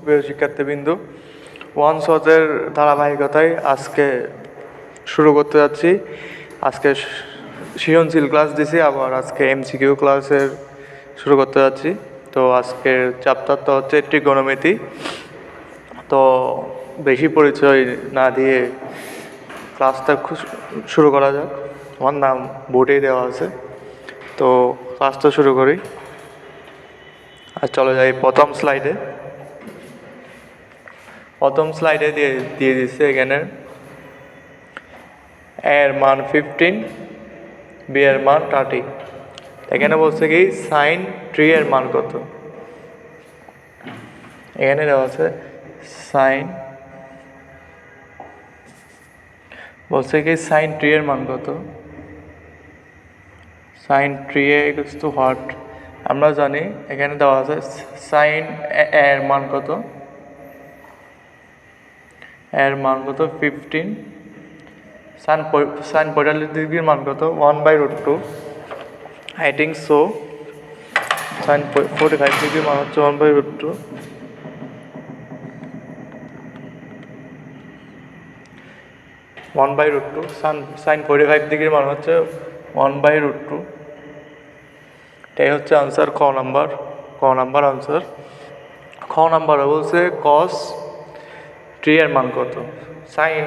প্রিয় শিক্ষার্থীবৃন্দ, ওয়ান সজের ধারাবাহিকতায় আজকে শুরু করতে যাচ্ছি। আজকে সৃজনশীল ক্লাস দিছি, আবার আজকে এমসিকিউ ক্লাসের শুরু করতে যাচ্ছি। তো আজকের চ্যাপ্টারটা হচ্ছে ত্রিকোণমিতি। তো বেশি পরিচয় না দিয়ে ক্লাসটা শুরু করা যাক। আমার নাম বোর্ডেই দেওয়া আছে, তো ক্লাসটা শুরু করি। আর চলে যাই প্রথম স্লাইডে। প্রথম স্লাইডে দিয়ে দিচ্ছে এখানে এর মান 15, বি এর মান 30। এখানে বলছে কি সাইন 3 এর মান কত। এখানে দেওয়া আছে সাইন, বলছে কি সাইন 3 এর মান কত। সাইন 3 ইকুয়ালস টু হোয়াট, আমরা জানি এখানে দেওয়া আছে সাইন এর মান কত, এর মান কত 15, সাইন 45 ডিগ্রির মান কত 1/√2। আই থিঙ্ক সো সাইন 45 ডিগ্রির মান হচ্ছে 1/√2। সাইন 45 ডিগ্রির মান হচ্ছে 1/√2। এটাই হচ্ছে আনসার, ক নাম্বার আনসার। খ নাম্বারে বলছে কস 3 এর মান কত। সাইন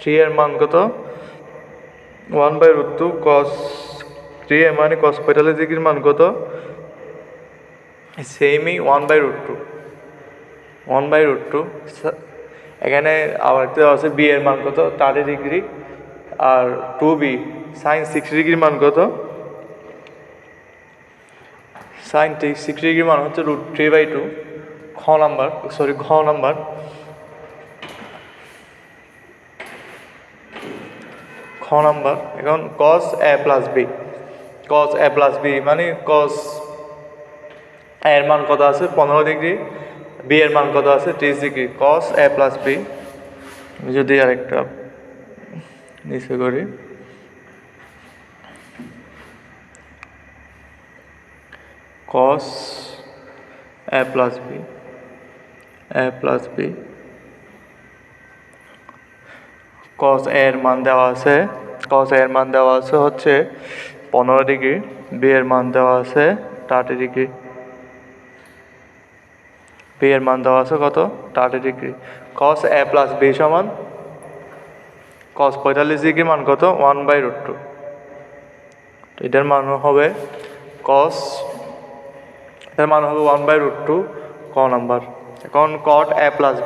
3 এর মান কত 1/√2, কস 3 এর মানে কস 45 ডিগ্রির মান কত সেমই 1/√2। এখানে আবার দেওয়া আছে বি এর মান কত 30 ডিগ্রি, আর 2b সাইন 60 ডিগ্রির মান কত। সাইন 60 ডিগ্রির মান হচ্ছে √3/2। ঘ নাম্বার। এখন cos a প্লাস বি মানে cos এর মান কত আছে 15 ডিগ্রি, বি এর মান কত আছে 30 degree. cos a plus B, যদি আরেকটা নিচে করি, cos a plus B, cos এর মান দেওয়া আছে হচ্ছে 15 ডিগ্রি, বি এর মান দেওয়া আছে 30 ডিগ্রি। বি এর মান দেওয়া আছে কত 30 degree. cos a plus B সমান cos 45 ডিগ্রি মান কত 1/√2। এটার মান হবে 1/√2, ক নাম্বার। এখন cot a plus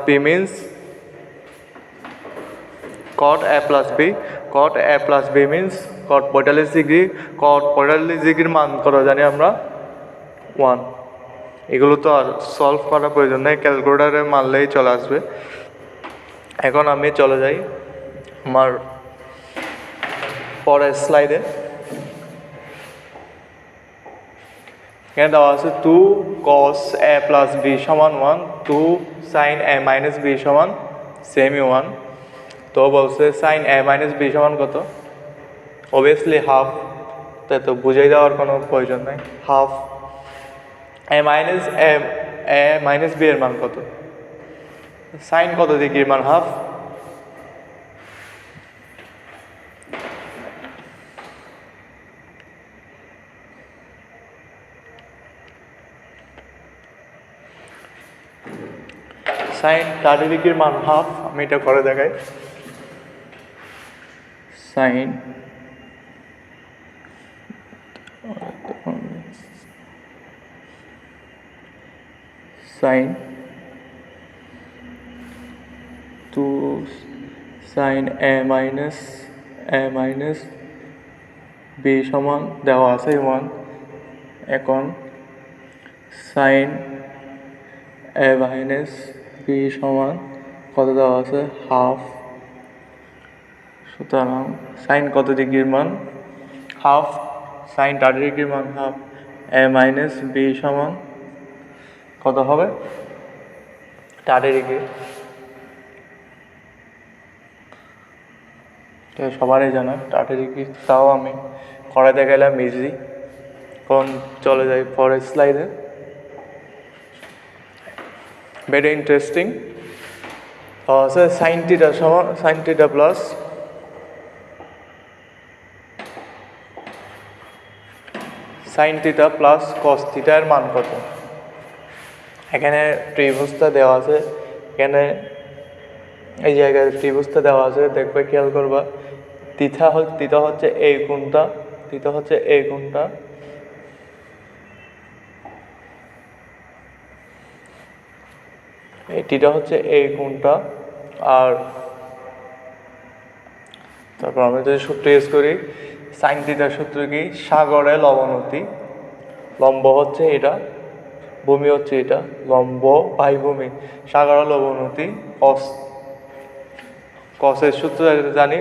B means cot a plus B means cot 45 degree. cot 45 ডিগ্রির মান কত জানি আমরা 1। এগুলো তো আর সলভ করার প্রয়োজন নেই, ক্যালকুলেটারে মারলেই চলে আসবে। এখন আমি চলে যাই আমার পরের স্লাইডে। এখানে দেওয়া আছে 2 cos a প্লাস বি সমান 1, 2 sin a মাইনাস বি সমান সেমই 1। তো বলছে সাইন a মাইনাস বি সমান কত, অবভিয়াসলি হাফ, তাই তো বুঝাই দেওয়ার কোনো প্রয়োজন নাই, হাফ। a মাইনাস বি এর মান কত, সাইন কত ডিগ্রির মান হাফ, সাইন 30 ডিগ্রির মান হাফ। আমি এটা করে দেখাই, sine 2 sin a minus B সমান দেওয়া আছে 1। এখন সাইন a মাইনাস বি সমান কত দেওয়া আছে হাফ। সুতরাং সাইন কত ডিগ্রির মান হাফ, সাইন 30 ডিগ্রির মান হাফ। a মাইনাস বি সমান কত হবে 30 ডিগ্রি। সবারই জানা 30 ডিগ্রি, তাও আমি করে দেখালাম ইজি। এখন চলে যাই পরের স্লাইডে। Very interesting. Sir sine theta সমান সাইন থিটা প্লাস কস থিটার মান কত? এখানে ত্রিভুজটা দেওয়া আছে, এখানে এই জায়গায় ত্রিভুজটা দেওয়া আছে, দেখবে খেয়াল করবা থিটা হচ্ছে এই কোণটা, থিটা হচ্ছে এই কোণটা, থিটা হচ্ছে এই কোণটা, আর তারপর আমরা যদি সূত্র ইউজ করি সাইন থিটার সূত্র কি? সাগরের লবণতি, লম্ব হচ্ছে এটা, ভূমি হচ্ছে এটা, লম্ব বাই ভূমি, সাগরের লবণতি কসের সূত্র জানি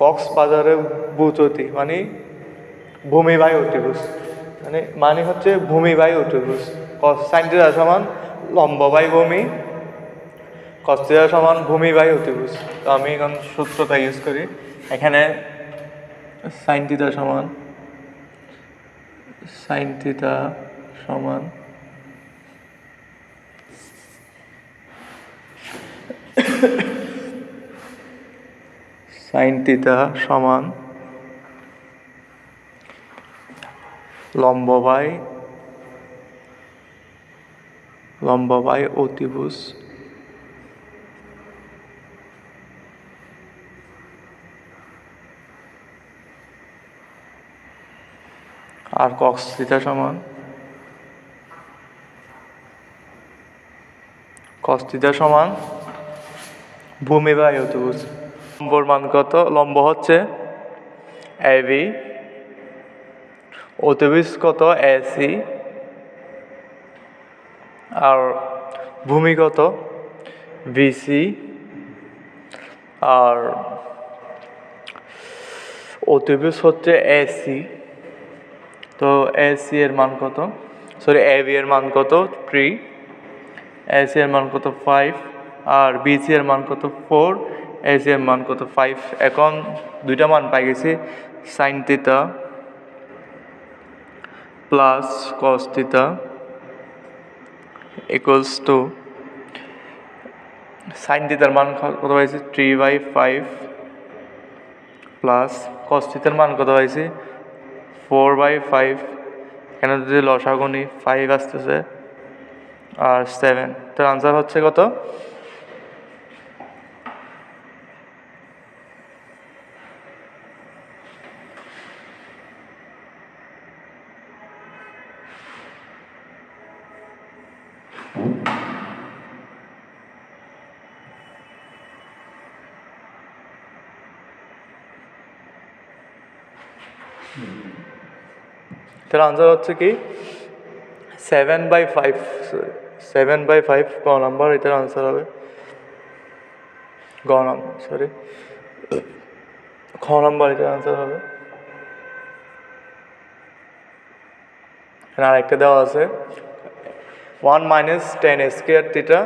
কক্সবাজারের ভূততি মানে ভূমি বাই অতিভুজ, মানে হচ্ছে ভূমি বাই অতিভুজ। কস সাইন থিটা সমান লম্ব বাই ভূমি, কস থিটা সমান ভূমি বাই অতিভুজ। তো আমি এখন সূত্রটা ইউজ করি। এখানে সাইন থিটা সমান সাইন থিটা সমান সাইন থিটা সমান লম্ব বাই অতিভুজ আর কস থিটা সমান ভূমি বাই অতিভুজ। লম্বর মান কত? লম্ব হচ্ছে এবি, অতিভুজ কত? এসি, আর ভূমি কত? বিসি, আর অতিভুজ হচ্ছে এসি। তো এসি এর মান কত? এবি এর মান কত? 3, এসি এর মান কত? 5, আর বিসি এর মান কত? 4, এসি এর মান কত? 5। এখন দুইটা মান পাই গেছি, sine theta plus cos theta equals to sine থিটার মান কত পাইছি? 3/5 প্লাস কস থিটার মান কত পাইছি? 4/5। এখানে যদি লসাগু নিই 5 আসতেছে আর 7, তার আনসার হচ্ছে কত? তার আনসার হচ্ছে কি 7/5, 7/5 গ নাম্বার, এটার আনসার হবে খ নাম্বার, এটার আনসার হবে। আর একটা দেওয়া আছে 1 - tan square theta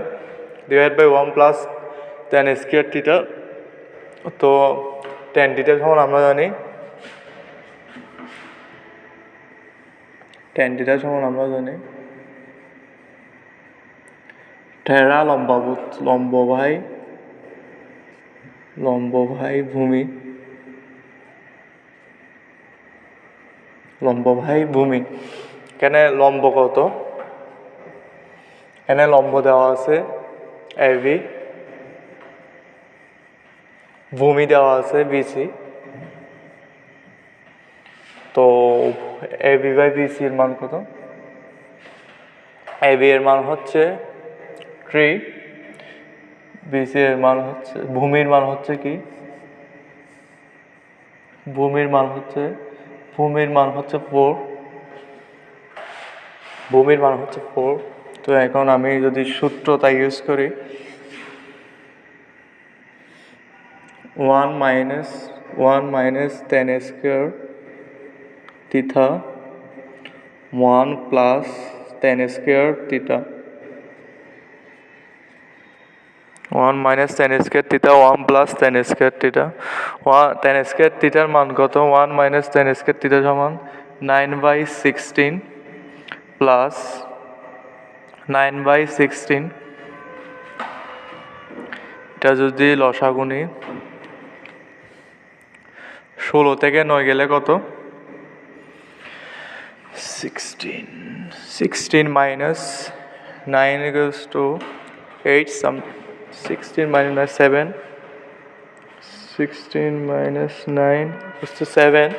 divide by 1 + tan square theta. তো tan থিটা সমান আমরা জানি ঠেরা লম্ব ভাই ভূমি, কেন লম্ব কত? এখানে লম্ব দেওয়া আছে এবি, ভূমি দেওয়া আছে বিসি। তো এবি বাই বিসি এর মান কত? এবি এর মান হচ্ছে 3, বিসি এর মান হচ্ছে, ভূমির মান হচ্ছে কি? ভূমির মান হচ্ছে 4। তো এখন আমি যদি সূত্রটা ইউজ করি 1 - tan square theta 1 + tan square theta, 1 - tan square theta 1 + tan square theta. tan square থিটার মান কত? 1 - tan স্কয়ার থিটা সমান 9/16 প্লাস 9/16 এটা যদি লসাগু নিই, 16 থেকে 9 গেলে কত? 16 minus 9 equals to 8. 16 minus 7. 16 minus 9 equals to 7.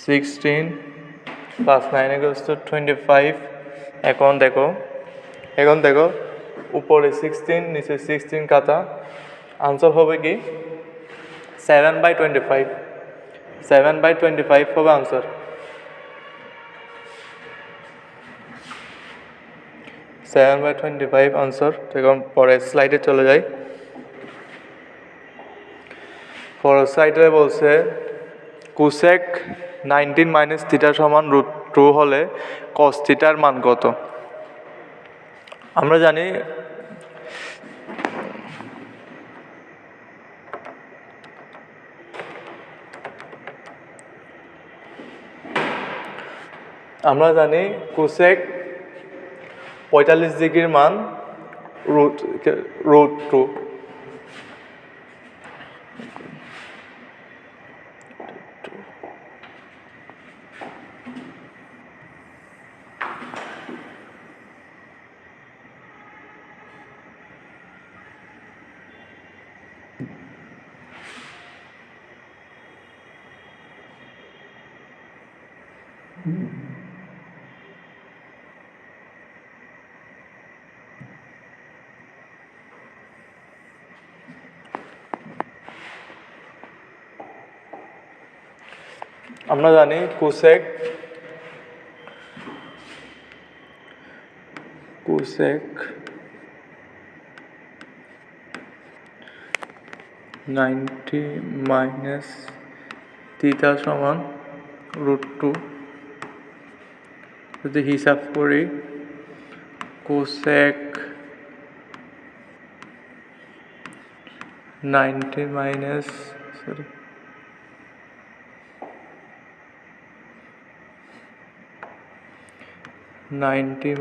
16 plus 9 equals to 25. এখন দেখো উপরে 16 নিচে 16 কাটা, আনসার হবে কি 7/25। 7/25 হবে আনসার। 7/25 আনসার। এখন পরের স্লাইডে চলে যাই। পরের স্লাইডে বলছে কোসেক 19 মাইনাস থিটা সমান √2 হলে কস থিটার মান কত? আমরা জানি কোসেক 45 ডিগ্রির মান √2। আমরা জানি কোসেক 90 মাইনাস থিটা সমান √2। যদি হিসাব করি কোসেক 90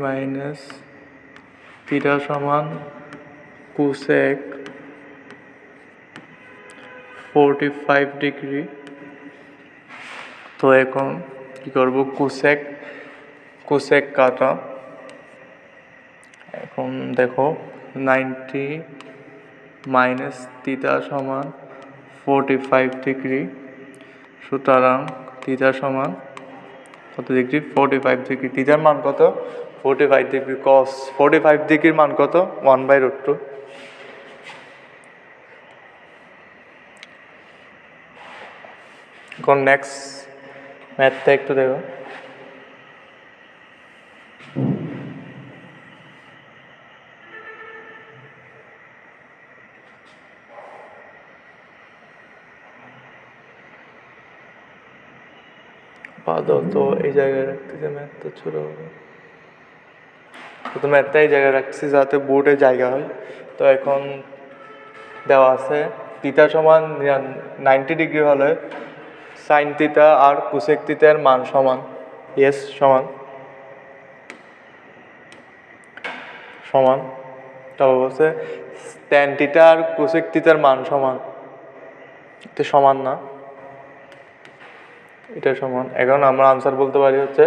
মাইনাস থিটা সমান কোসেক 45 ডিগ্রি। তো এখন কি করব, কোসেক কাটা। এখন দেখো 90 মাইনাস থিটা সমান 45 ডিগ্রি। সুতরাং থিটা সমান কত ডিগ্রি? 45 ডিগ্রি। থিটার মান কত? 45 ডিগ্রি। কস 45 ডিগ্রির মান কত? 1/√2। এখন নেক্সট ম্যাথটা একটু দেখো। তো এই জায়গায় রাখতেছে, ম্যাথটা ছোট হবে। তো ম্যাথটা এই জায়গায় রাখছি যাতে বোর্ডে জায়গা হয়। তো এখন দেওয়া আছে থিটা সমান 90 ডিগ্রি হলে সাইন থিটা আর কোসেক থিটার মান সমান। ইয়েস, সমান। তারপর বলছে ট্যান থিটা আর কোসেক থিটার মান সমান। এটা সমান না, এটা সমান। এখন আমরা আনসার বলতে পারি হচ্ছে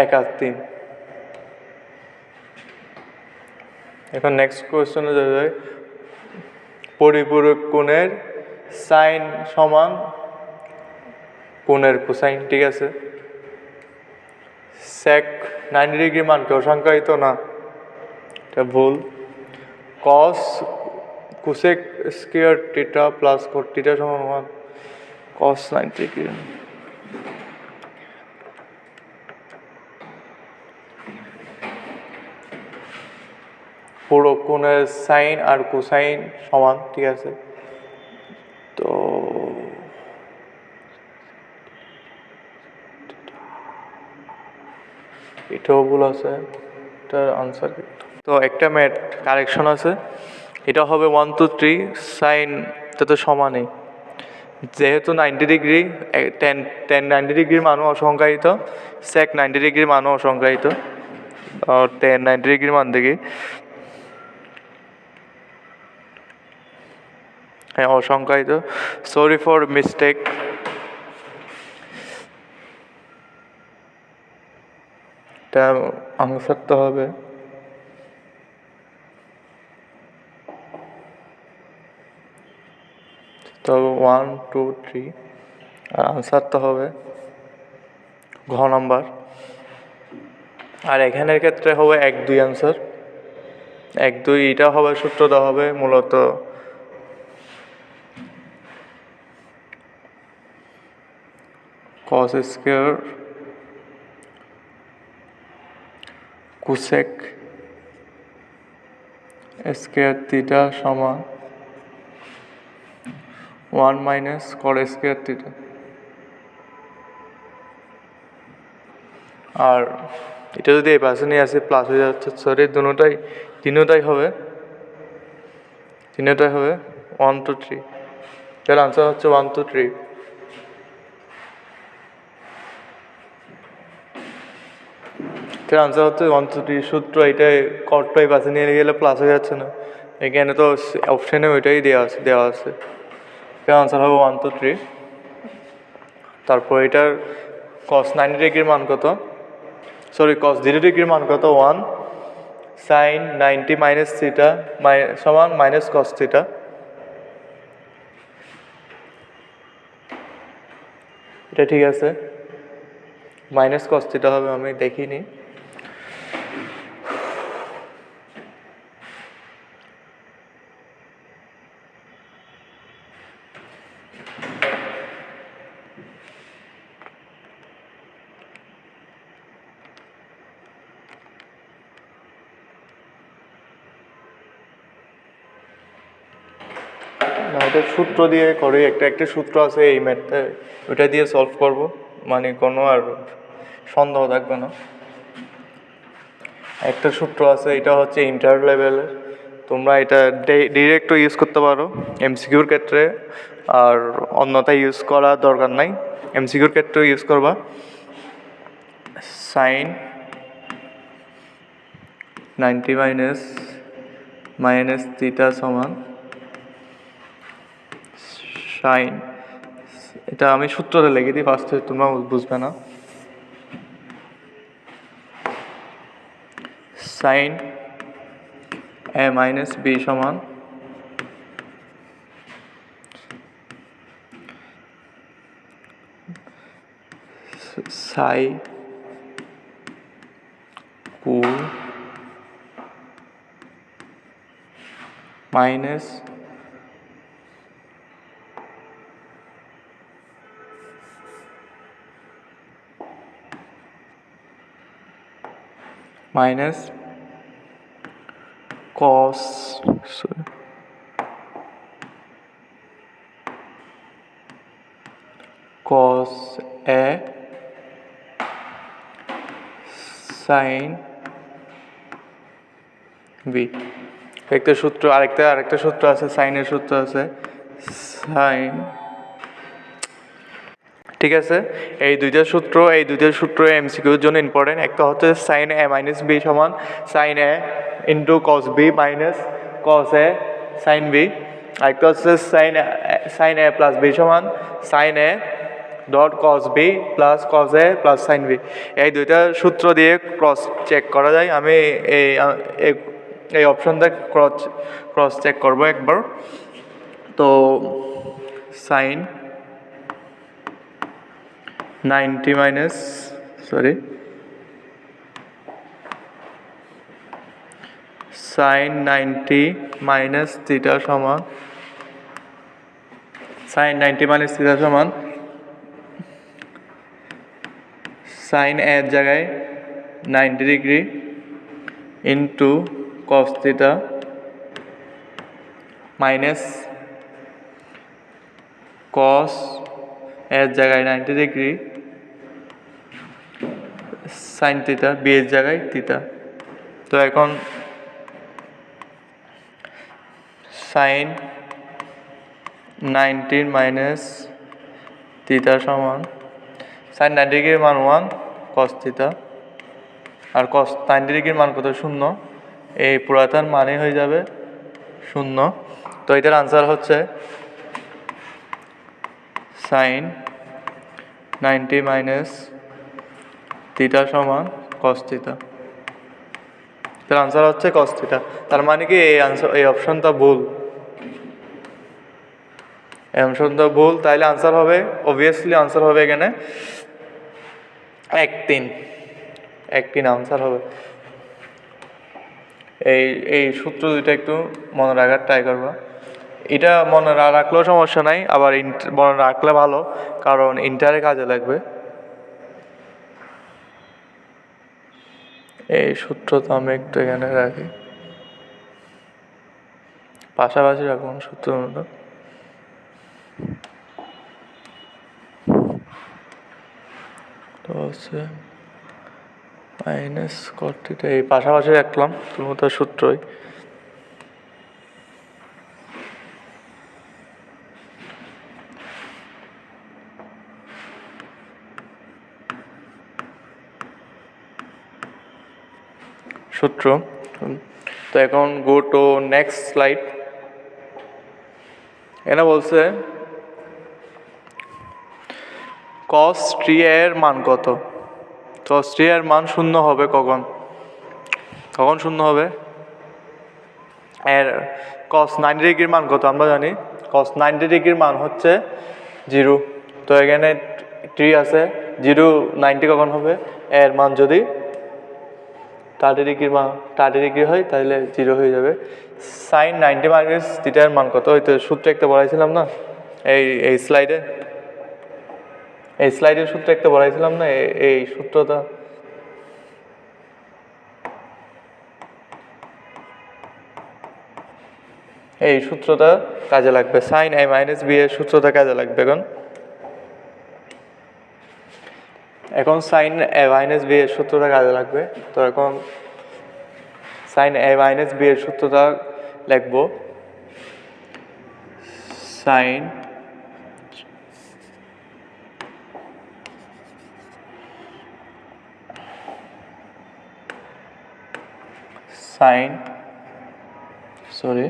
1 আর 3। এখন নেক্সট কোয়েশ্চনে যাবে, পরিপূরক কোণের সাইন সমান কোণের কোসাইন। ঠিক আছে, সেক 90 ডিগ্রি মান কি অসংখ্যায়িত? না, এটা ভুল। Cos cosec square theta plus cot theta সমান 1। Cos 90 degree. পুরো কোণের সাইন আর কোসাইন সমান। ঠিক আছে, তো এটাও ভুল আছে, এটার আনসার। তো একটা ম্যাথ কারেকশন আছে, এটা হবে 1 2 3 সাইন, এটা তো সমানই। যেহেতু 90 ডিগ্রি, টেন 90 ডিগ্রির মানও অসংখ্যায়িত, সেক 90 ডিগ্রির মানও অসংখ্যায়িত। और 90 ডিগ্রির মান দেখি। হ্যাঁ, অসংখ্যায়িত, সরি ফর মিস্টেক। এটা আনসার তো হবে তো 1 2 3, আর আনসার তো হবে ঘ নাম্বার। আর এখানের ক্ষেত্রে হবে 1 2 আনসার। 1 2 এটা হবে, সূত্রটা হবে মূলত cos square cosec square theta সমান 1 মাইনাস কট স্কয়ার থিটা। আর এটা যদি এই পাশে নিয়ে আসি প্লাস হয়ে যাচ্ছে, সরি তিনটাই হবে 1 2 3। তাহলে আনসার হচ্ছে 1 2 3। তাহলে আনসার হচ্ছে 1 2 3 সূত্র। এটাই কটটাই পাশে নিয়ে গেলে প্লাস হয়ে যাচ্ছে না, এখানে তো অপশানে ওইটাই দেওয়া আছে। তাহলে আনসার হবে 1 2 3। তারপর এটার cos 90 ডিগ্রির মান কত, সরি cos 0 ডিগ্রির মান কত, 1 sin 90 মাইনাস থিটা সমান মাইনাস cos থিটা। এটা ঠিক আছে, মাইনাস cos থিটা হবে, আমি দেখিনি। এটা সূত্র দিয়ে করে, একটা সূত্র আছে এই ম্যাথে, ওইটা দিয়ে সলভ করব, মানে কোনো আর সন্দেহ থাকবে না। একটা সূত্র আছে, এটা হচ্ছে ইন্টার লেভেলের, তোমরা এটা ডিরেক্টও ইউজ করতে পারো এমসিকিউর ক্ষেত্রে, আর অন্যথায় ইউজ করার দরকার নাই, এমসিকিউর ক্ষেত্রেও ইউজ করবা। সাইন 90 মাইনাস থিটা সমান সাইন, এটা আমি সূত্রটা লিখে দিই ফার্স্টে, তোমরা বুঝবে না। সাইন এ মাইনাস বি সমান সাই কু minus cos a sin b। একটা সূত্র, আরেকটা সূত্র আছে, সাইনের সূত্র আছে, সাইন, ঠিক আছে। এই দুইটা সূত্র এমসিকিউর জন্য ইম্পর্টেন্ট। একটা হচ্ছে সাইন এ মাইনাস বি সমান sine A into cos B minus cos A sine B. আরেকটা হচ্ছে সাইন এ প্লাস বি সমান sine A dot cos B plus cos A plus sine B. এই দুইটা সূত্র দিয়ে ক্রস চেক করা যায়। আমি এই অপশনটা ক্রস চেক করবো একবার। তো sine 90 minus sine 90 minus theta সমান সাইন এর জায়গায় 90 degree into cos theta minus cos এর জায়গায় 90 ডিগ্রি সাইন থিটা, বি এর জায়গায় থিটা। তো এখন সাইন 90 মাইনাস থিটা সমান সাইন 90 ডিগ্রির মান 1 কস থিটা আর cos 90 ডিগ্রির মান কত? 0। এই পুরাটার মানই হয়ে যাবে 0। তো এটার আনসার হচ্ছে sin 90 মাইনাস থিটা সমান cos থিটা। এটার আনসার হচ্ছে cos থিটা। তার মানে কি এই অপশনটা ভুল, এই অপশনটা ভুল। তাইলে আনসার হবে, অবভিয়াসলি আনসার হবে এখানে 1-3 আনসার হবে। এই সূত্র দুইটা একটু মনে রাখার ট্রাই করবা। এটা মনে রাখলেও সমস্যা নাই, আবার মনে রাখলে ভালো, কারণ ইন্টারে কাজে লাগবে। এই সূত্রটা আমি একটু এখানে রাখি, পাশাপাশি রাখুন সূত্রটা। তো হচ্ছে মাইনাস cot থিটা, এই পাশাপাশি রাখলাম, তুমি তো সূত্রই। সূত্র। তো এখন গো টু নেক্সট স্লাইড। এখানে বলছে cos 3 এর মান কত? cos 3 এর মান 0 হবে কখন? কখন 0 হবে? এর cos 90 ডিগ্রির মান কত আমরা জানি? cos 90 ডিগ্রির মান হচ্ছে 0। তো এখানে 3 আছে, 0 90 কখন হবে? এর মান যদি 30 ডিগ্রি হয় তাহলে 0 হয়ে যাবে। sin 90 মাইনাস থিটার মান কত? ওই তো সূত্র একটা পড়াইছিলাম না এই স্লাইডে, এই স্লাইডের সূত্র একটা পড়াইছিলাম না, এই সূত্রটা। এই সূত্রটা কাজে লাগবে, sin a মাইনাস b এর সূত্রটা কাজে লাগবে। এখন sin a মাইনাস b এর সূত্রটা কাজে লাগবে। তো এখন sin a মাইনাস b এর সূত্রটা লিখবো, sin sorry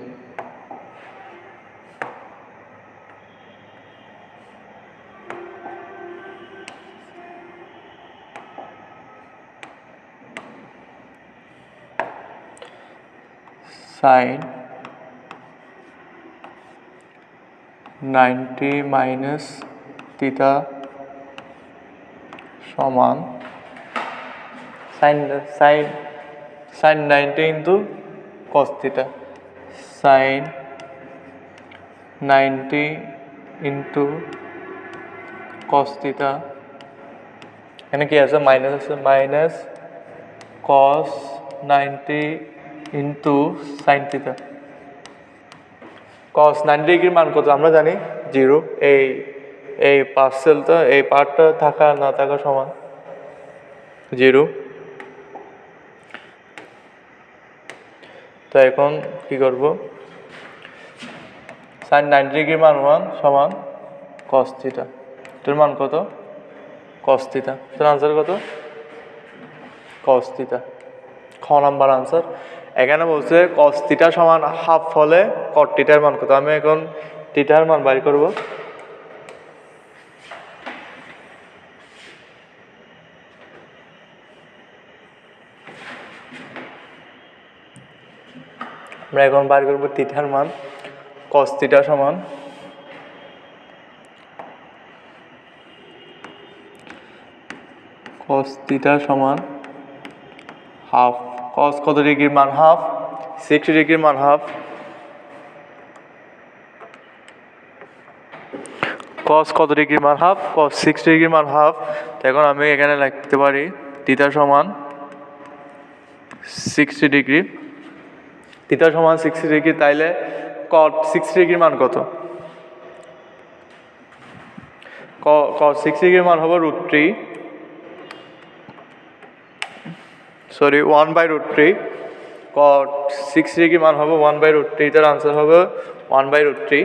sin 90 minus theta সমান sin 90 into cos theta, sin 90 into cos theta. এখানে কি আছে? মাইনাস আছে, minus cos 90 into sin theta. cos 90 ডিগ্রির মান কত আমরা জানি? 0। এই পার্সেলটা, এই পার্টটা থাকা না থাকা সমান 0। তো এখন কি করব? sin 90 ডিগ্রির মান 1 সমান cos থিটা। এটার মান কত? cos theta. এটার আনসার কত? cos theta. খ নাম্বার আনসার। এখানে বলছে cos থিটা সমান হাফ হলে cot থিটার মান কত? আমি এখন থিটার মান বাইর করব। আমরা এখন বাইর করব থিটার মান। cos থিটা সমান হাফ। cos কত ডিগ্রির মান? হাফ। 60 ডিগ্রির মান হাফ। cos কত ডিগ্রির মান? হাফ। cos 60 ডিগ্রির মান হাফ। তো এখন আমি এখানে লিখতে পারি থিটা সমান 60 ডিগ্রি। থিটা সমান 60 ডিগ্রি, তাইলে cot 60 ডিগ্রির মান কত? cot 60 ডিগ্রির মান হবে √3, সরি 1/√3। cot 60 ডিগ্রির মান হবে 1/√3। এটার আনসার হবে 1/√3।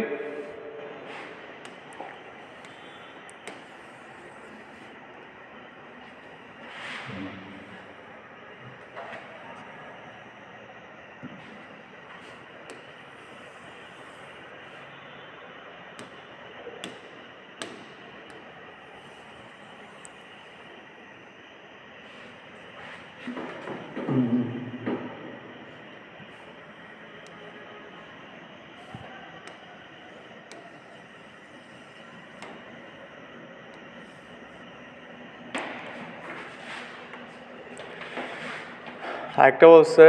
একটা বলছে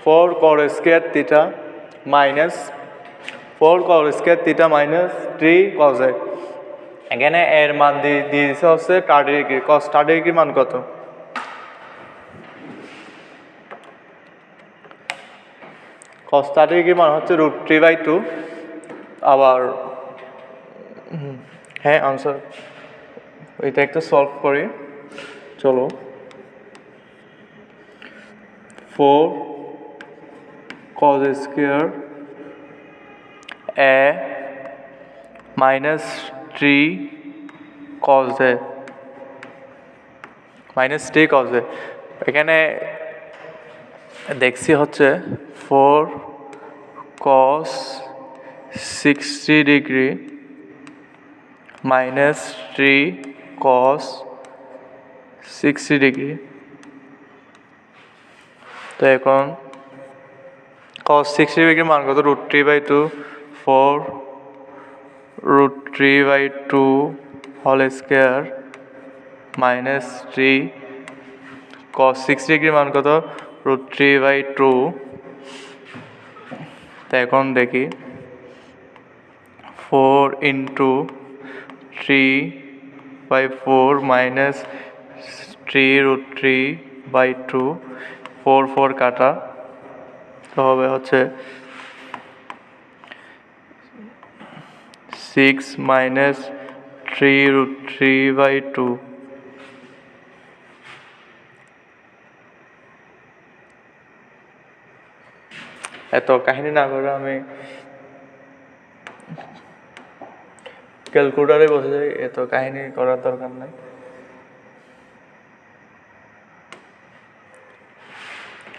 4 cos square theta minus 4 cos square theta minus 3 cos a। এখানে এর মান দিয়ে দিচ্ছে হচ্ছে 30 ডিগ্রি। cos 30 ডিগ্রির মান কত? cos 30 ডিগ্রির মান হচ্ছে √3/2। আবার হ্যাঁ আনসার, এটা একটু সলভ করি চলো। 4 cos square a minus 3 cos a minus 3 cos a। এখানে দেখছি হচ্ছে 4 cos 60 degree minus 3 cos 60 degree. তো এখন cos 60 ডিগ্রির মান কত? √3/2। 4 √3/2 হোল স্কয়ার মাইনাস 3 cos 60 ডিগ্রির মান কত? √3/2। তো এখন দেখি 4 ইন্টু 3/4 মাইনাস 3 √3/2, 4 4 কাটা, তো হবে হচ্ছে 6 মাইনাস 3 √3/2। এত কাহিনী না করে আমি ক্যালকুলেটারে বসে যাই, এত কাহিনী করার দরকার নাই।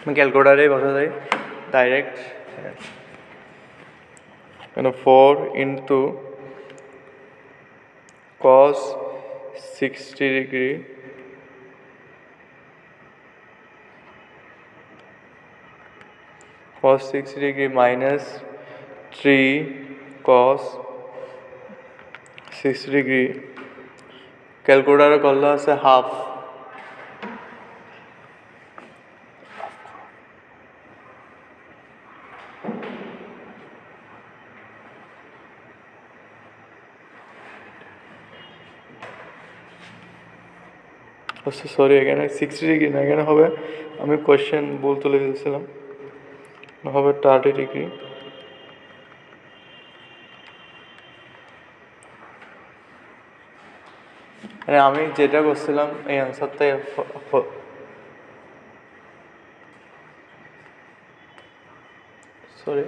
আমি ক্যালকুলেটারেই বসে যাই direct. 4 into cos 60 degree cos 60 degree minus 3 cos 60 degree ক্যালকুলেটারে করলে আছে হাফ। সরি, এখানে 60 ডিগ্রি না, এখানে হবে, আমি কোয়েশ্চেন ভুল তুলে ফেলছিলাম, হবে 30 ডিগ্রি। মানে আমি যেটা করছিলাম এই অ্যান্সারটাই সরি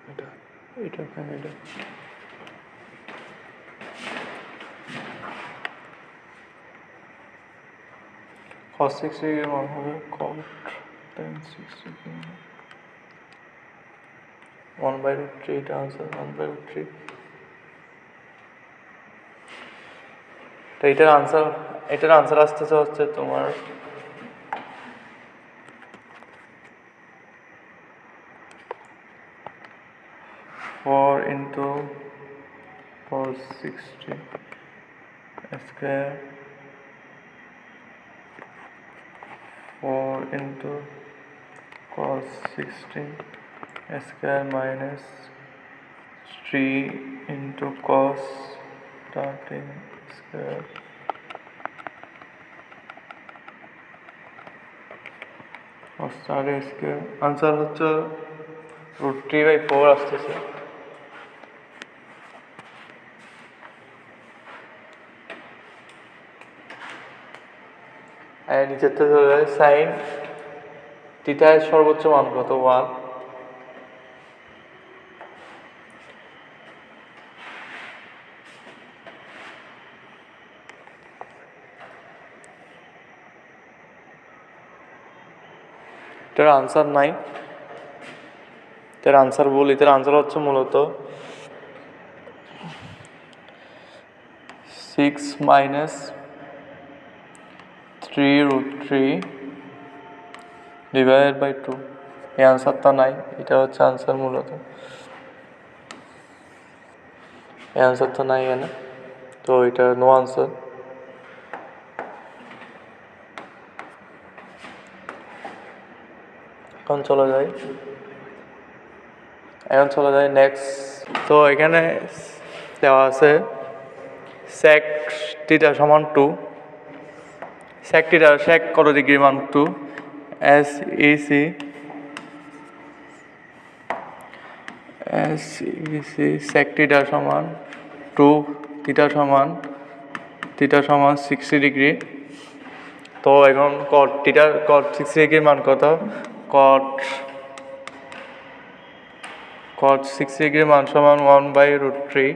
এটা এটা cos 60 এর মান হবে cot tan 60 1/3। এটা আনসার 1/3। তো এটার আনসার আসতেছে হচ্ছে তোমার 4 into cos 60 square 4 into cos 60 square minus 3 into cos 30 square cos 30 square answer হচ্ছে √3/4 আসতেছে। আর নিচেরটা ধরে সাইন থিটার সর্বোচ্চ মান কত 1 এটার আনসার নাই, এটার আনসার বলি, এটার আনসার হচ্ছে মূলত 6 minus 3√3 divided by 2। এই আনসারটা নাই, এটা হচ্ছে আনসার মূলত, এই আনসারটা নাই এখানে, তো এটা নো আনসার। এখন চলে যাই নেক্সট। তো এখানে দেওয়া আছে sec থিটা সমান 2, sec থিটা sec কত ডিগ্রি মান 2, SEC sec থিটা সমান 2, থিটা সমান 60 ডিগ্রি। তো এখন cot 60 ডিগ্রির মান কত? cot 60 ডিগ্রির মান সমান 1/√3।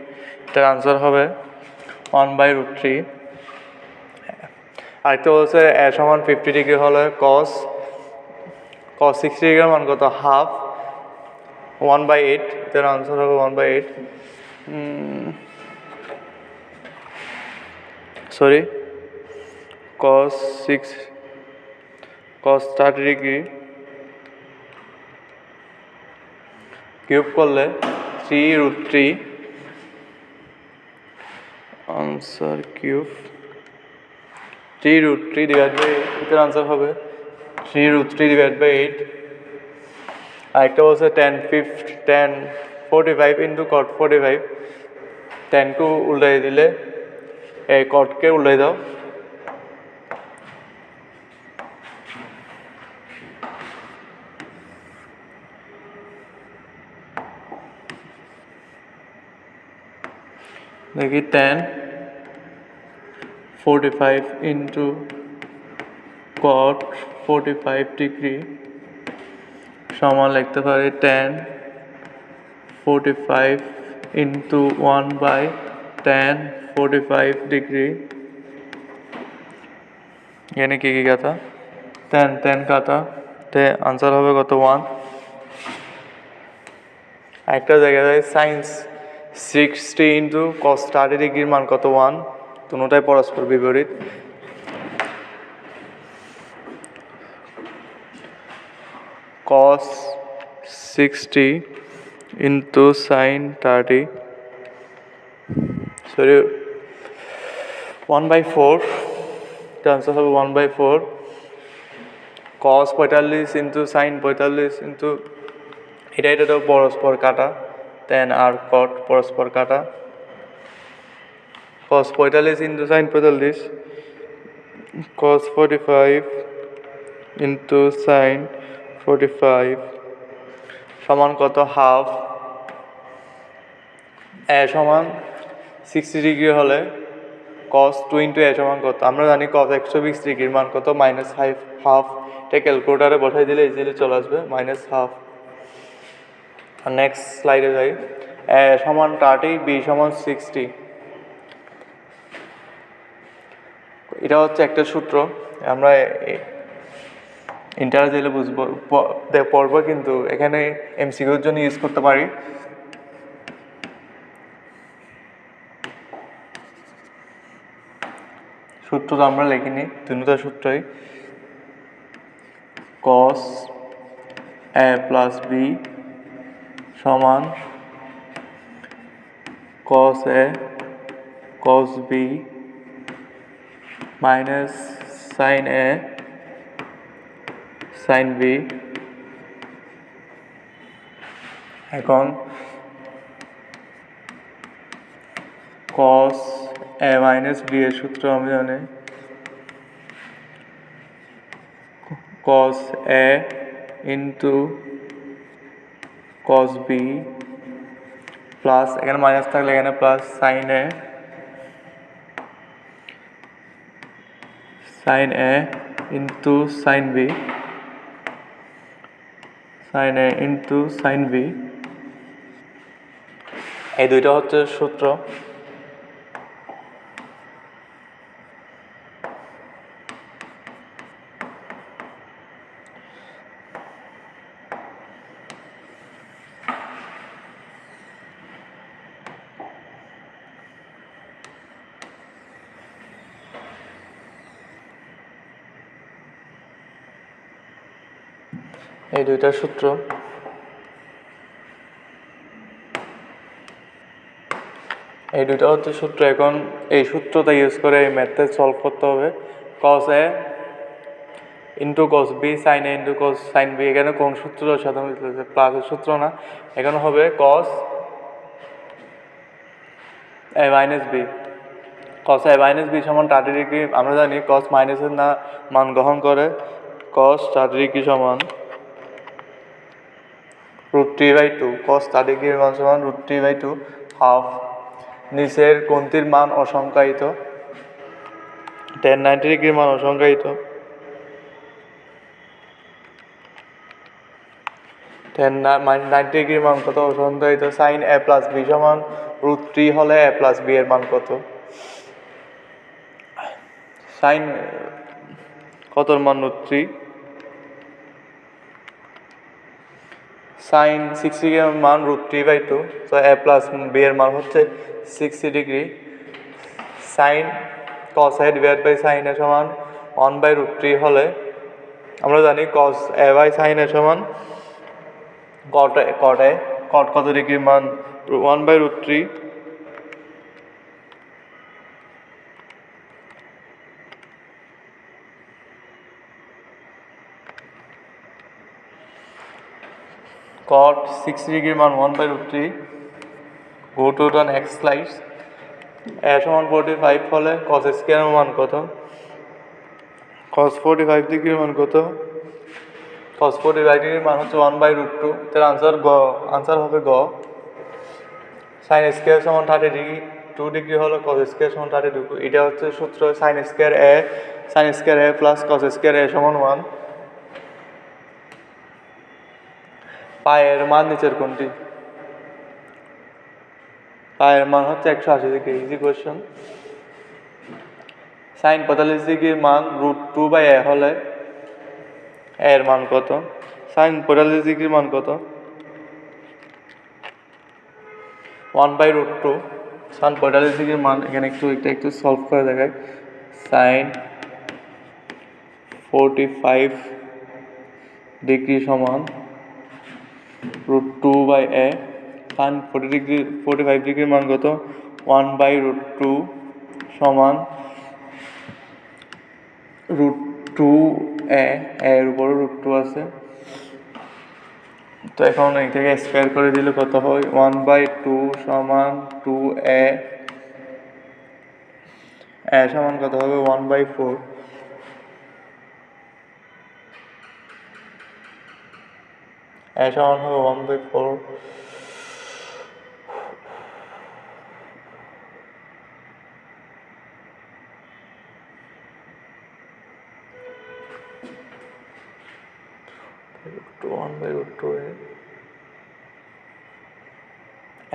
এটার আনসার হবে 1/√3। আরেকটা বলছে সমান 50 ডিগ্রি হলে cos 60 ডিগ্রির মান কত? হাফ 1/8। এটার আনসার হবে 1/8। সরি, cos 30 ডিগ্রি কিউব করলে 3√3 আনসার কিউব 3√3 ডিভাইড বাই 8। এটার আনসার হবে 3√3 ডিভাইড বাই 8। আরেকটা বলছে 45 ইন্টু cot 45। 10 কে উল্টাই দিলে এই cotকে উল্টাই দাও, দেখি 45 ইন্টু cot 45 ডিগ্রি সমান লিখতে পারি 45 ইন্টু 1/10 ডিগ্রি। এখানে কি কাটা? 10 কাটা, তে আনসার হবে কত? 1। একটা জায়গায় সাইন্স 60 ইন্টু cos 30 ডিগ্রির মান কত? 1। দুটোটাই পরস্পর বিপরীত। cos 60 into sin 30 sorry 1/4। এটা আনসার হবে 1/4। cos 45 ইন্টু sin 45 ইন্টু এটা তো পরস্পর কাটা, tan আর cot পরস্পর কাটা। cos 45 into sin 45 cos 45 into sin 45 সমান কত? হাফ। এ সমান 60 ডিগ্রি হলে cos 2 ইন্টু এ সমান কত? আমরা জানি cos 120 ডিগ্রির মান কত? -হাফ। এটা ক্যালকুলেটারে বসাই দিলে ইজিলি চলে আসবে -হাফ। আর নেক্সট স্লাইডে যাই। এ সমান 30, বি সমান 60। এটা হচ্ছে একটা সূত্র, আমরা ইন্টার দিলে বুঝবো পড়বো, কিন্তু এখানে এমসিকিউর জন্য ইউজ করতে পারি। সূত্র তো আমরা লিখিনি, দুটো সূত্রই cos a প্লাস বি সমান cos A cos B minus sin A sin B। এখন cos A minus B এর সূত্র আমি জানি cos A into cos B plus এখানে মাইনাস থাকলে এখানে plus sin A into sin B sin A into sin B এই দুইটা হচ্ছে সূত্র। এই দুইটা সূত্র এই দুইটা হচ্ছে সূত্র। এখন এই সূত্রটা ইউজ করে এই ম্যাথে সলভ করতে হবে। cos A into cos B sin A into cos sin B এখানে কোন সূত্রের সাথে মিলতেছে? প্লাসের সূত্র না, এখানে হবে cos A minus B। cos A minus B সমান 30 ডিগ্রি। আমরা জানি cos মাইনাসের না মান গ্রহণ করে cos 30 ডিগ্রি সমান √3/2। cos 30 ডিগ্রির মান সমান √3/2 হাফ। নিচের কোণটির মান অসংখ্যায়িত। tan 90 ডিগ্রির মান অসংখ্যায়িত। tan 90 ডিগ্রির মান কত? অসংখ্যায়িত। sin A প্লাস B সমান √3 হলে A প্লাস B এর মান কত? sin কতর মান √3? sin 60 ডিগ্রির মান √3/2। তো A প্লাস B এর মান হচ্ছে 60 degree. sin cos A divide by sin A সমান 1/√3 হলে আমরা জানি cos A by sin A সমান cot A cot কত ডিগ্রির মান 1/√3। cot 60 ডিগ্রির মান 1/√3। Go to the next slide. A সমান 45 হলে cos স্কয়ার এর মান কত? cos 45 ডিগ্রির মান কত? cos 45 ডিগ্রির মান হচ্ছে 1/√2। এর আনসার হবে গ। sin স্কয়ার সমান 30 ডিগ্রি। 2 ডিগ্রি হলে cos স্কয়ার সমান 30 ডিগ্রি। এটা হচ্ছে সূত্র sin square A plus cos square A সমান 1। পায়ের মান নিচের কোনটি? পায়ের মান হচ্ছে 180 ডিগ্রি। Easy question. sin 45 ডিগ্রির মান √2/A হলে A এর মান কত? sin 45 ডিগ্রির মান কত? 1/√2। sin 45 ডিগ্রির মান এখানে একটু সলভ করে দেখাই। sin 45 ডিগ্রি সমান √2/A। sin 45 ডিগ্রির মান কত? 1/√2 সমান √2A। এর উপরে √2 আছে। তো এখন এই থেকে স্কয়ার করে দিলে কত হয়? 1/2 সমান 2A। A সমান কত হবে? 1/4। A সমান হবে 1/4।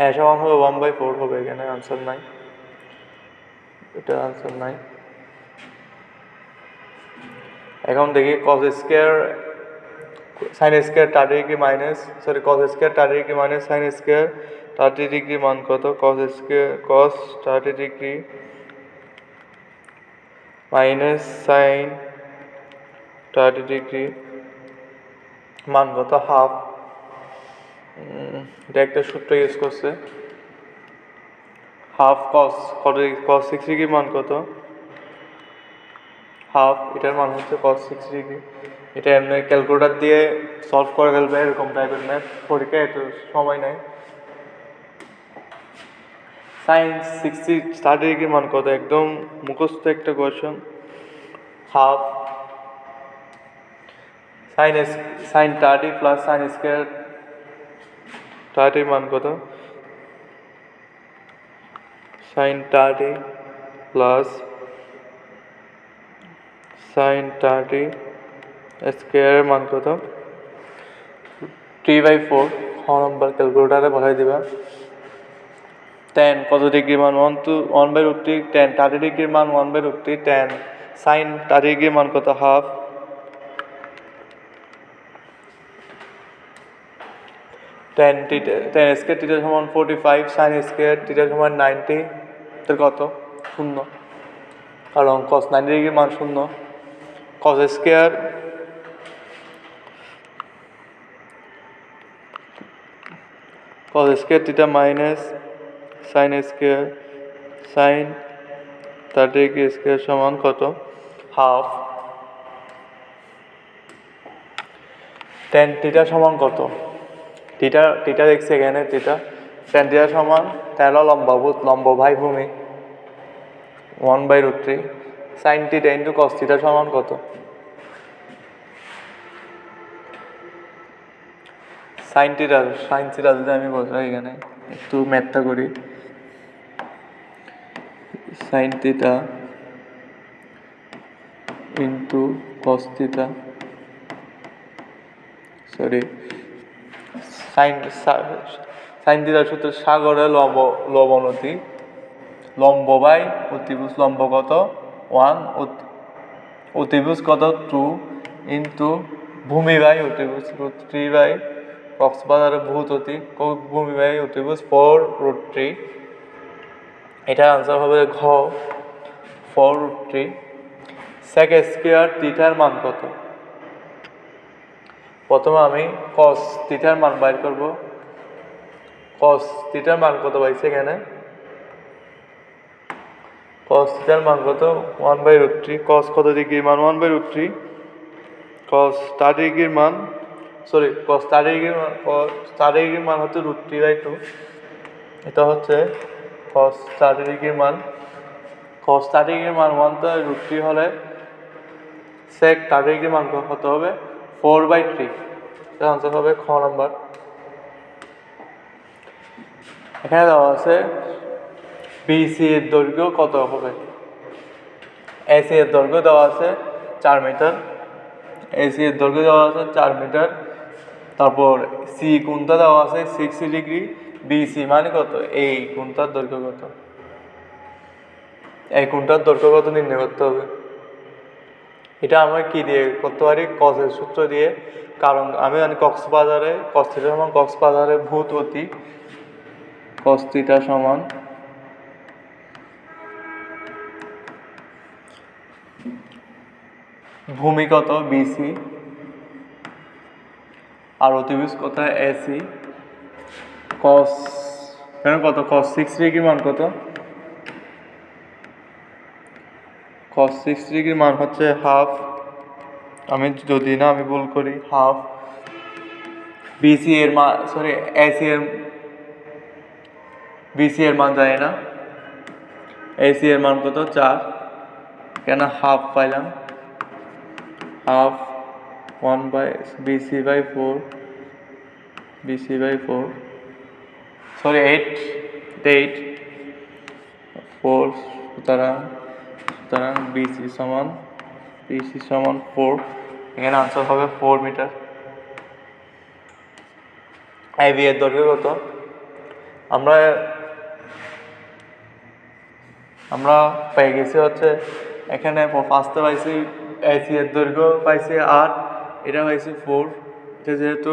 A সমান হবে 1/4 হবে। এখানে আনসার নাই, এটা আনসার নাই। এখন দেখি cos square sin square 30 degree minus cos square 30 degree minus sin square 30 degree মান কত? cos 30 degree minus sin 30 degree মান কত? হাফ। এটা একটা সূত্র ইউজ করছে। হাফ কস কত কস 6 ডিগ্রির মান কত? হাফ, এটার মান হচ্ছে কস 6 ডিগ্রি। এটা এমনি ক্যালকুলেটর দিয়ে সলভ করে ফেলবে, এরকম টাইপের ম্যাথ। পরীক্ষায় এত সময় নেই। সাইন 60 ডিগ্রির মান কত? একদম মুখস্থ একটা question. Half sign 30 plus sine square 30 মান কত? সাইন 30 প্লাস সাইন 30 স্কোয়ারের মান কত? 3/4। নম্বর ক্যালকুলেটারে বসাই দিবা। 10 কত ডিগ্রির মান? 1/√3। 10 30 ডিগ্রির মান 1/√3। 10 সাইন 30 ডিগ্রির মান কত? হাফ। 10 স্কোয়ার থিটা সমান 45, সাইন স্কোয়ার থিটা সমান 90, এর কত? 0, কারণ কস 90 ডিগ্রির মান 0। Cos square theta minus sine square sine 30 degree square সমান কত? হাফ। 10 থিটা সমান কত? থিটা দেখছি এখানে, থিটা 10 থিটা সমান 13 লম্ব বাই ভূমি 1/√3। Sign theta into cos theta সমান কত? সাইন থিটা যদি আমি বসাই এখানে, একটু ম্যাথটা করি। Sine theta into cos theta, sine থিটার সূত্র সাগরে লবণতি, লম্ব বাই অতিভুজ। লম্ব কত? 1, অতিভুজ কত? 2 ইন্টু ভূমি বাই অতিভুজ 3 বাই কক্সবাজারের ভূত অতি, ভূমি বাই অতিভুজ 4√3। এটার আনসার হবে ঘ, 4√3। সেক স্কোয়ার থিটার মান কত? প্রথমে আমি কস থিটার মান বাইর করব। কস থিটার মান কত পাইছে এখানে? কস থিটার মান কত? 1/√3। কস কত ডিগ্রির মান? 1/√3। কস 30 ডিগ্রির মান কস 30 ডিগ্রির মান হচ্ছে √3/2। এটা হচ্ছে কস 30 ডিগ্রির মান। কস 30 ডিগ্রির মান 1/√3 হলে সেক 30 ডিগ্রির মান কত হবে? 4/3। এটা আনসার হবে খ নাম্বার। এখানে দেওয়া আছে বিসি এর দৈর্ঘ্য কত হবে? এসি এর দৈর্ঘ্য দেওয়া আছে 4 মিটার। এসি এর দৈর্ঘ্য দেওয়া আছে 4 মিটার। তারপর সি কোণটা দেওয়া আছে 60 ডিগ্রি। বিসি মানে কত? এই কোণটার দৈর্ঘ্য কত? এই কোণটার দৈর্ঘ্য কত নির্ণয় করতে হবে। এটা আমরা কি দিয়ে করতে পারি? কসের সূত্র দিয়ে। কারণ আমি জানি কক্সবাজারে কস থিটা সমান কক্সবাজারে ভূত অতি, কস থিটা সমান ভূমি কত? বিসি, আর অতিভুজ কত? এসি। কস কত? কস 6 ডিগ্রির মান কত? কস 6 ডিগ্রির মান হচ্ছে হাফ। আমি ভুল করি, হাফ। বিসি এর মান বিসি এর মান জানি না। এসি এর মান কত? 4। কেন হাফ পাইলাম? Half 1/BC/4 8 4। সুতরাং বিসি সমান 4। এখানে আনসার হবে 4 মিটার। এবি এর দৈর্ঘ্য কত? আমরা পেয়ে গেছি হচ্ছে এখানে ফার্স্টে পাইছি এসি এর দৈর্ঘ্য পাইছি 8, এটা পাইছি 4। যেহেতু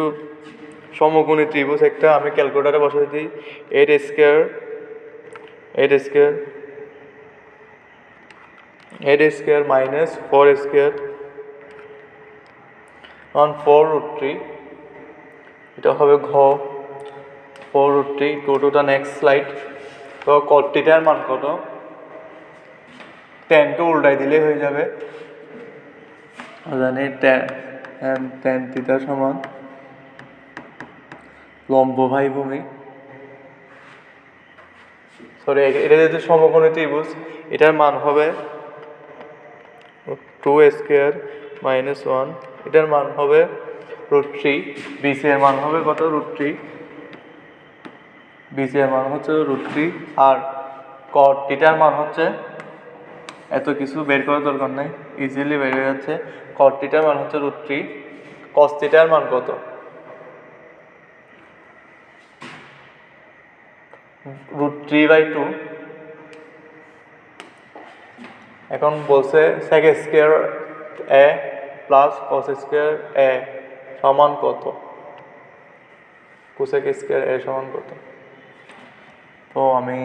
সমকোণী ত্রিভুজ একটা, আমি ক্যালকুলেটারে বসাই দিই। 8 স্কোয়ার মাইনাস 4 স্কোয়ার অন 4√3। এটা হবে ঘ, 4√3। go to the next slide. তো cot থিটার মান কত? টেনকে উল্টাই দিলেই হয়ে যাবে। জানি tan থিটা সমান লম্ব বাই ভূমি, সরি এটা যেহেতু সমকোণী ত্রিভুজ, এটার মান হবে 2 স্কয়ার মাইনাস 1, এটার মান হবে √3, BC এর মান হবে কত? √3, BC এর মান হচ্ছে √3, আর cot থিটার মান হচ্ছে, এত কিছু বের করার দরকার নাই, ইজিলি বের হয়ে যাচ্ছে। cot থিটার মান হচ্ছে √3, cos থিটার মান কত? √3/2। এখন বলছে sec square a plus cos square a সমান কত? cosec স্কয়ার a সমান কত? তো আমি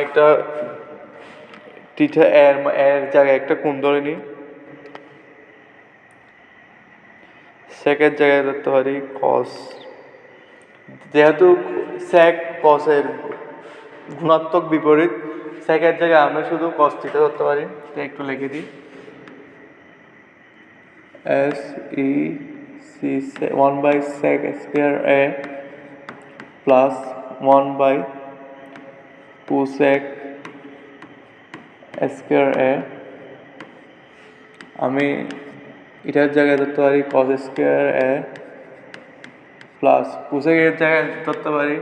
একটা থিটা এর জায়গায় একটা কোণ ধরে নিই, সেকের জায়গায় ধরতে পারি cos, যেহেতু sec cos এর গুণাত্মক বিপরীত, সেকের জায়গায় আমরা শুধু cos থিটা ধরতে পারি। একটু লিখে দিই, SEC 1/sec square a plus 1/cosec square a। আমি এটার জায়গায় ধরতে পারি cos square a plus cosec এর জায়গায় ধরতে পারি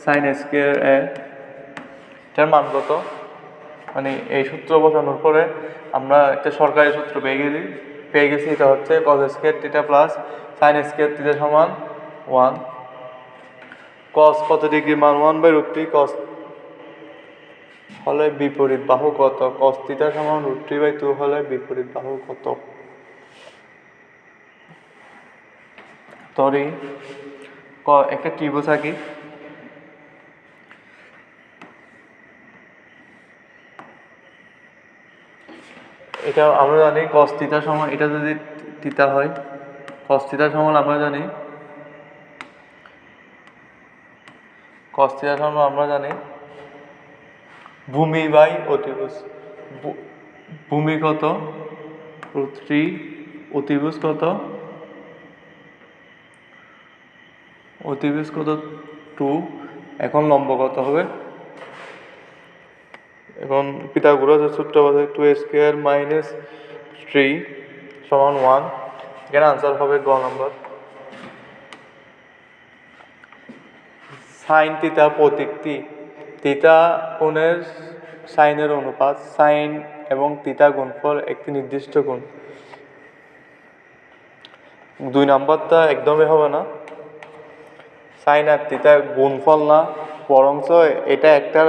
sin স্কয়ার a। এটার মান কত? মানে এই সূত্র বসানোর পরে আমরা একটা সরকারি সূত্র পেয়ে গেছি, এটা হচ্ছে cos square theta plus sin square theta সমান 1। cos কত ডিগ্রি মান? 1/√3। cos হলে বিপরীত বাহু কত? cos থিটা সমান √3/2 হলে বিপরীত বাহু কত? ধরি একটা ত্রিভুজ আঁকি, এটা আমরা জানি cos থিটা সমান, এটা যদি থিটা হয়, cos থিটা সমান আমরা জানি ভূমি বাই অতিভুজ। ভূমি কত? √3, অতিভুজ কত? 2। এখন লম্ব কত হবে? এখন পিথাগোরাসের সূত্র বলে 2 স্কয়ার মাইনাস 3 সমান 1। এখানে আনসার হবে গ নাম্বার। সাইন থিটা প্রতীকটি, থিটা কোণের সাইনের অনুপাত, সাইন এবং থিটা গুণফল একটি নির্দিষ্ট গুণ। 2 নাম্বারটা একদমই হবে না, সাইন আর থিটা গুণফল না, বরঞ্চ এটা একটা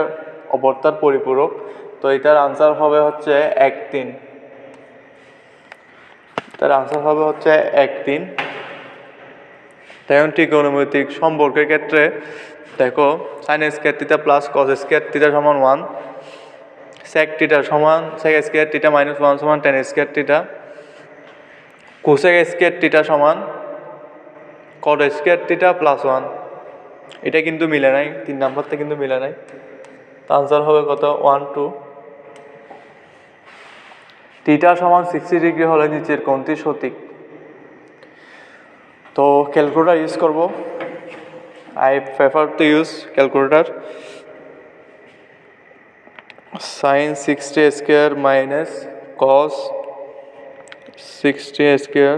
অপরটার পরিপূরক। তো এটার আনসার হবে হচ্ছে 1/3। তার আনসার হবে হচ্ছে 1/3। তেমন ত্রিকোণমিতিক সম্পর্কের ক্ষেত্রে দেখো, sine square theta plus cos square theta সমান 1, sec থিটা সমান sec স্কয়ার থিটা মাইনাস 1 সমান tan square theta, cosec square theta সমান cot স্কয়ার থিটা প্লাস 1। এটা কিন্তু মিলে নাই, 3 নাম্বারটা কিন্তু মিলে নাই। তো আনসার হবে কত? 1, 2। থিটা সমান 60 ডিগ্রি হলে নিচের কোণটি সঠিক। তো ক্যালকুলেটর ইউজ করব, I prefer to use calculator। sin 60 square minus cos 60 square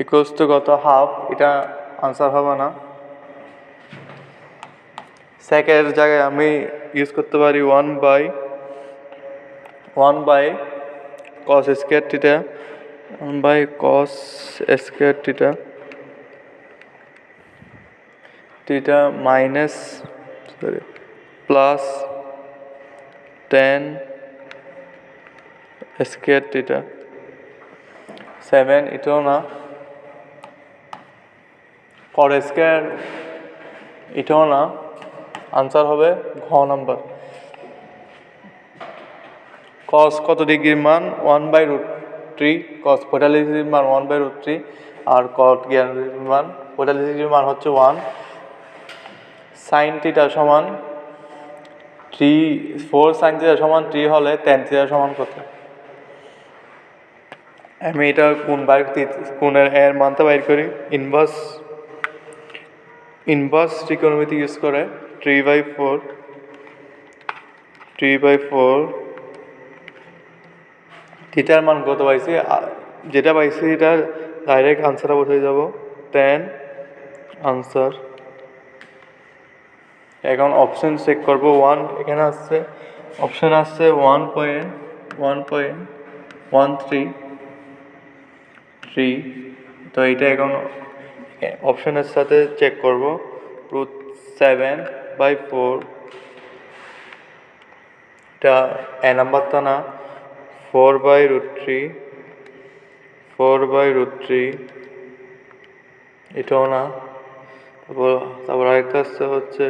equals to কত? হাফ। এটা আনসার হবে না। সেকের জায়গায় আমি ইউজ করতে পারি 1/cos square theta, 1/cos square theta, theta minus plus tan square theta 7। এটাও না, cot স্কয়ার এটাও না। আনসার হবে ঘ নাম্বার। cos কত ডিগ্রির মান? 1/√3। cos 45 ডিগ্রির মান 1/√3, আর cot 45 ডিগ্রির মান হচ্ছে 1। সাইন থিটা সমান 4 সাইন থিটা সমান 3 হলে tan থিটা সমান কত? আমি এটা কোণের এর মানটা বাইর করি। ইনভার্স ত্রিকোণমিতি ইউজ করে 3/4 থিটার মান কত পাইছি, যেটা পাইছি এটা ডাইরেক্ট আনসারে বসে যাব, 10 আনসার। এখন অপশন চেক করব। 1 এখানে আসছে, অপশন আসছে 1.1.13 তো এটা এখন অপশনের সাথে চেক করব। √7/4 এটা এ নাম্বারটা না, 4/√3 এটাও না। তারপর আরেকটা হচ্ছে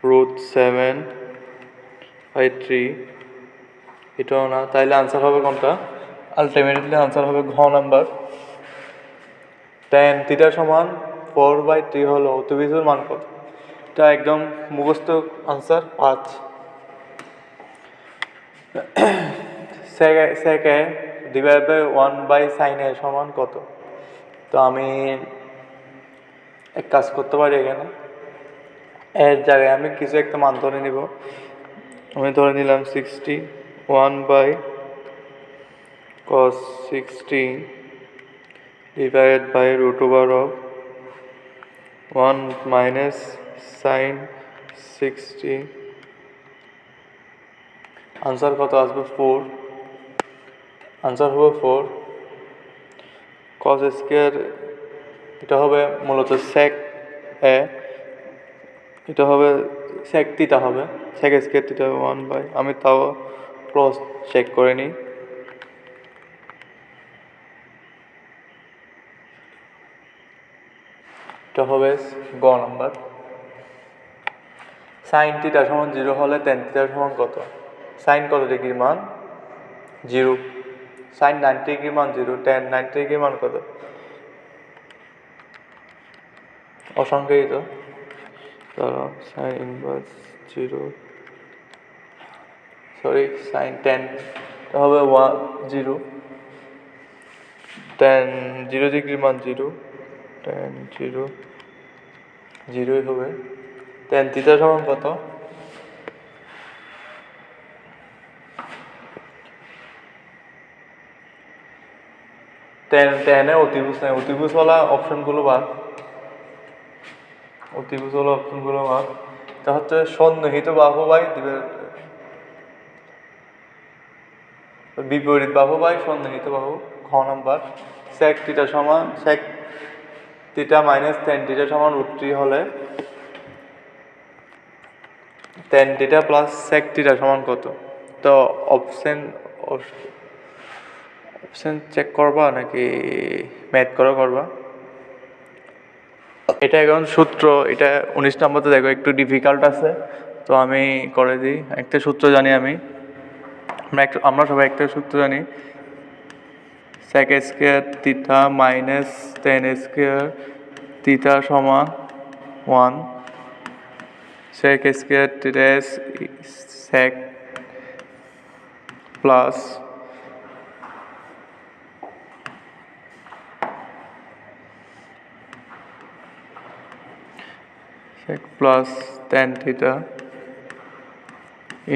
√7/3 এটাও না। তাইলে আনসার হবে কোনটা? আলটিমেটলি আনসার হবে ঘ নাম্বার। tan থিটা সমান 4/3 হলো অতিবিজুর মান কত? এটা একদম মুখস্থ আনসার 5। সেকে /1/sin a সমান কত? তো আমি এক কাজ করতে পারি, এখানে এর জায়গায় আমি কিছু একটা মান ধরে নিব। আমি ধরে নিলাম 60, 1/cos 60 /√1 minus sin 60। আনসার কত আসবে? 4। আনসার হবে 4। cos স্কয়ার এটা হবে মূলত sec a, এটা হবে sec থিটা হবে, sec স্কয়ার থিটা 1/, আমি তাও ক্রস চেক করে নিই। এটা হবে গ নাম্বার। সাইন থিটা সমান 0 হলে tan থিটা সমান কত? সাইন কত ডিগ্রির মান? 0। সাইন 90 ডিগ্রির মান 0, tan 90 ডিগ্রির মান কত? অসংখ্যায়িত। ধরো সাইন ইনভার্স 0, সরি সাইন 10 হবে 0, tan 0 ডিগ্রির মান 0, tan 0 0ই হবে। tan থিটা সমান কত? tan এ অতিভুজ নাই, অতিভুজওয়ালা অপশনগুলো বাদ। তা হচ্ছে সন্নিহিত বাহু বাই বিপরীত বাহু বাই সন্নিহিত বাহু, খ number. sec theta minus tan theta সমান √3 হলে tan theta plus sec theta সমান কত? তো অপশন চেক করবা নাকি ম্যাথ করবা? এটা এখন সূত্র, এটা 19 নম্বরতে দেখো একটু ডিফিকাল্ট আছে, তো আমি করে দিই। একটা সূত্র জানি আমরা সবাই একটা সূত্র জানি, sec square theta minus tan square theta সমান 1, sec square theta sec plus tan theta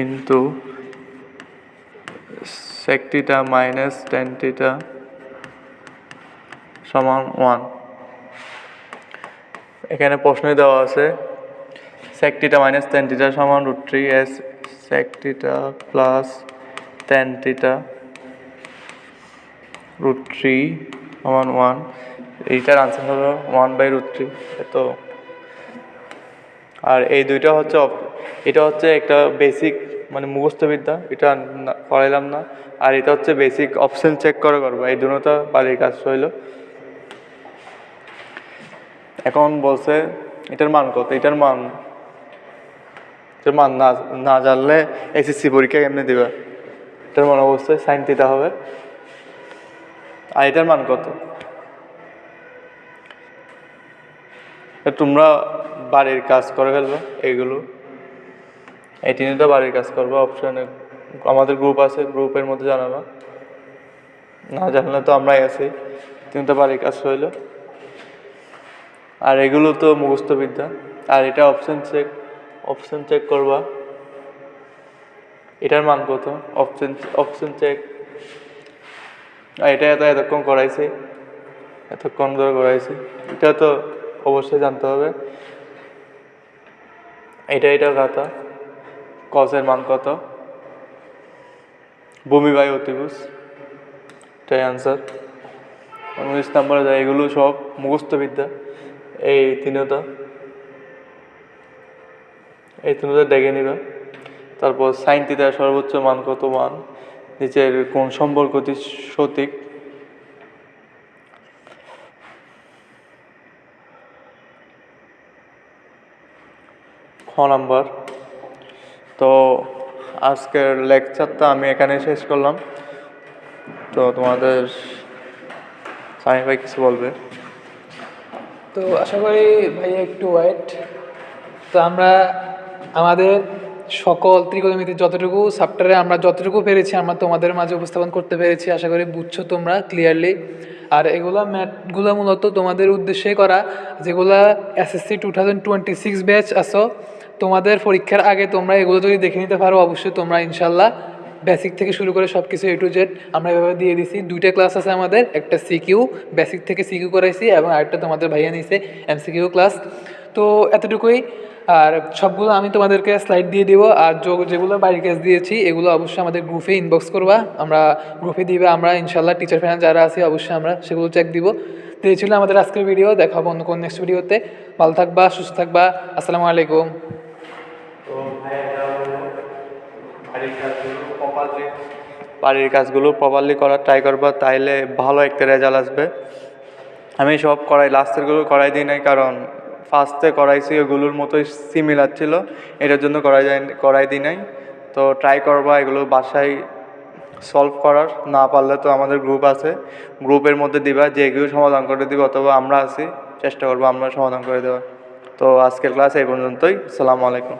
into sec theta minus tan theta সমান 1। এখানে প্রশ্নে দেওয়া আছে sec theta minus tan theta সমান √3 as sec theta plus tan theta √3 সমান 1। এইটার answer হলো 1/√3। তো আর এই দুইটা হচ্ছে এটা হচ্ছে একটা বেসিক মানে মুখস্থবিদ্যা, এটা করাইলাম না। আর এটা হচ্ছে বেসিক অপশন চেক করবো, এই দুটো বাড়ির কাজ রইল। এখন বলছে এটার মান কত? এটার মান না জানলে এসএসসি পরীক্ষা কেমনে দিবা? এটার মান অবশ্যই সাইন থিটা হবে। আর এটার মান কত? তোমরা বাড়ির কাজ করে ফেলবে এইগুলো, এই তিনটা বাড়ির কাজ করবে। অপশানে আমাদের গ্রুপ আছে, গ্রুপের মধ্যে জানাবা, না জানলে তো আমরাই আছি। তিনটা বাড়ির কাজ রইল। আর এগুলো তো মুখস্থ বিদ্যা। আর এটা অপশন চেক করবা, এটার মান কত, অপশন চেক। এটা এতক্ষণ করাইছি, এতক্ষণ ধরে করাইছি, এটা তো অবশ্যই জানতে হবে। এটা খাতা, কসের মান কত, ভূমি বায়ু অতিভুজ, এটাই অ্যান্সার। 19 নম্বরে যায়। এগুলো সব মুখস্থ বিদ্যা। এই তিনটা দেখে নিবা। তারপর সাইন থিটার সর্বোচ্চ মান কত, মান, নিচের কোন সম্পর্কটি সঠিক। খ নাম্বার। তো আজকের লেকচারটা আমি এখানে শেষ করলাম। তো তোমাদের সামি ভাই কিছু বলবে? তো আশা করি ভাইয়া একটু ওয়েট। তো আমরা আমাদের সকল ত্রিকোণমিতি যতটুকু চ্যাপ্টারে আমরা যতটুকু পেরেছি আমরা তোমাদের মাঝে উপস্থাপন করতে পেরেছি। আশা করি বুঝছো তোমরা ক্লিয়ারলি। আর এগুলা ম্যাথগুলো মূলত তোমাদের উদ্দেশ্যে করা, যেগুলা SSC 2026 ব্যাচ আসো, তোমাদের পরীক্ষার আগে তোমরা এগুলো যদি দেখে নিতে পারো অবশ্যই তোমরা ইনশাল্লাহ বেসিক থেকে শুরু করে সব কিছু A to Z আমরা এভাবে দিয়ে দিছি। 2টা ক্লাস আছে আমাদের, একটা সিকিউ, বেসিক থেকে সিকিউ করাইছি, এবং আরেকটা তোমাদের ভাইয়া নিছে MCQ ক্লাস। তো এতটুকুই। আর সবগুলো আমি তোমাদেরকে স্লাইড দিয়ে দিব। আর যেগুলো বাড়ির কাজ দিয়েছি এগুলো অবশ্যই আমাদের গ্রুপে ইনবক্স করবা, আমরা গ্রুপে দিবে। আমরা ইনশাল্লাহ টিচার ফ্রেন্ড যারা আছি অবশ্যই আমরা সেগুলো চেক দিব। তো এই ছিল আমাদের আজকের ভিডিও। দেখা হবে অন্য কোন নেক্সট ভিডিওতে। ভালো থাকবা, সুস্থ থাকবা। আসসালামু আলাইকুম। তো বাড়ির কাজগুলো প্রপারলি করার ট্রাই করবা, তাইলে ভালো একটা রেজাল্ট আসবে। আমি সব লাস্টেরগুলো করাই দিই নাই, কারণ ফার্স্টে করাইছি ওগুলোর মতোই সিমিলার ছিল, এটার জন্য করাই দিই নাই। তো ট্রাই করবা এগুলো বাসায় সলভ করার। না পারলে তো আমাদের গ্রুপ আছে, গ্রুপের মধ্যে দিবা, যে কেউ সমাধান করে দিবে, অথবা আমরা আছি, চেষ্টা করবো আমরা সমাধান করে দেওয়ার। তো আজকের ক্লাস এই পর্যন্তই। আসসালামু আলাইকুম।